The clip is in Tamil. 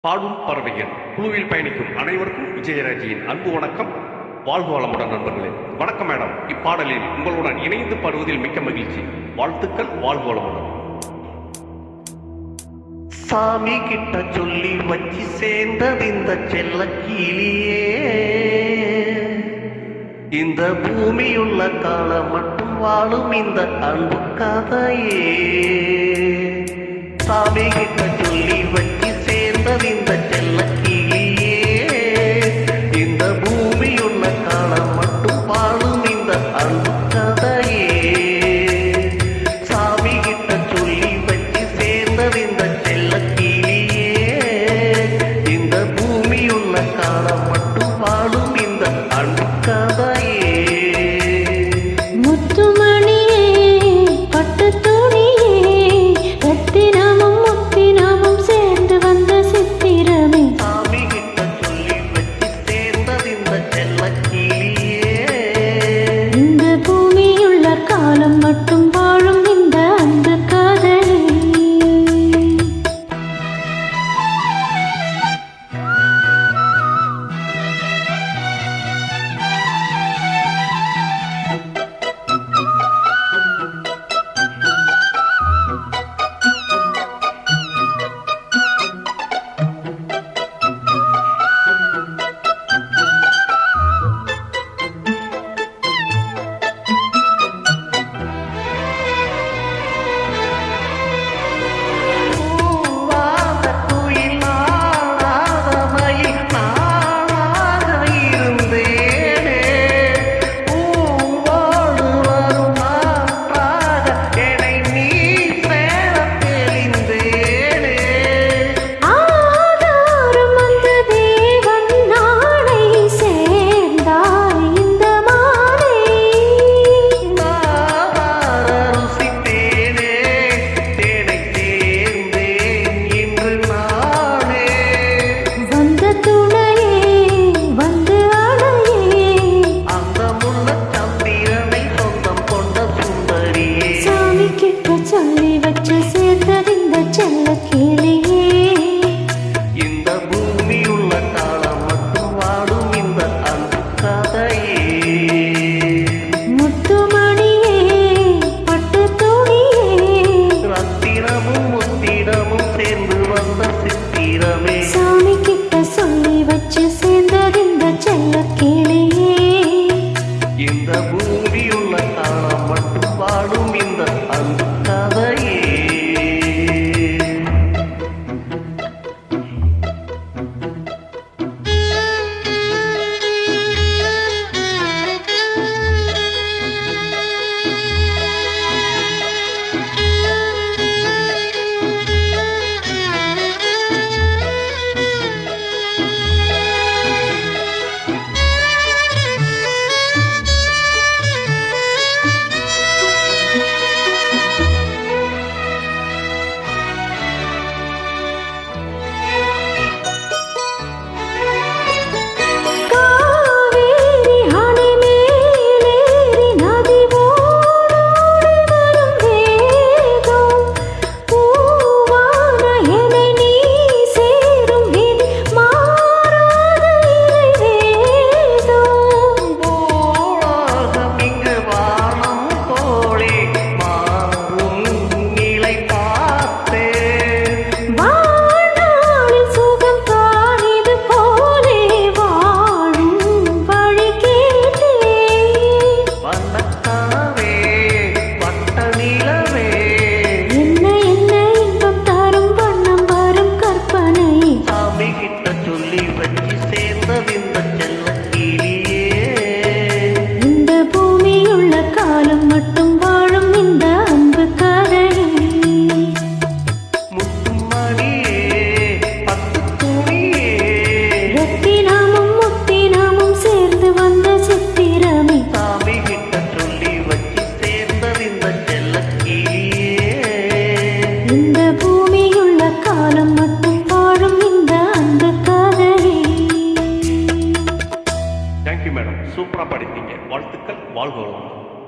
பாடும் பறவைகள் குழுவில் பயணிக்கும் அனைவருக்கும் விஜயராஜியின் அன்பு வணக்கம். வாழ்க வளமுடன் நண்பர்களே. வணக்கம் மேடம். இப்பாடலில் உங்களுடன் இணைந்து பாடுவதில் மிக்க மகிழ்ச்சி. வாழ்த்துக்கள். வாழ்க வளமுடன். சாமி கிட்ட சொல்லி வச்சு சேர்ந்தது இந்த செல்ல கிளியே, இந்த பூமியுள்ள காலம் மட்டும் வாழும் இந்த அன்பு கதையே. சாமி கிட்ட சொல்லி வச்சு சேர்ந்தது இந்த செல்ல கிளியே, இந்த பூமியுள்ள காலம் மட்டும் வாழும் இந்த அன்பு கதையே. சாமி கிட்ட சொல்லி வச்சு சேர்ந்தது இந்த செல்ல கிளியே, இந்த பூமியுள்ள காலம் மட்டும் வாழும் இந்த அன்பு கதையே. சொல்லி வச்சு சேர்ந்தறிந்த செல்ல கிளியே, இந்த பூமியுள்ள காலம் மட்டும் வாழும் இந்த அன்பு கதையே. முத்துமணியே பட்டு துணியே, ரத்தினமும் முத்தினமும் சேர்ந்து வந்த சித்திரமே. சாமி கிட்ட சொல்லி வச்சு சேர்ந்தறிந்த செல்ல கிளியே, இந்த பூமியுள்ள காலம் மட்டும் வாழும் இந்த அன்பு கதையே. Thank you madam. சூப்பராக படித்தீங்க. வாழ்த்துக்கள். வாழ்க வளமுடன்.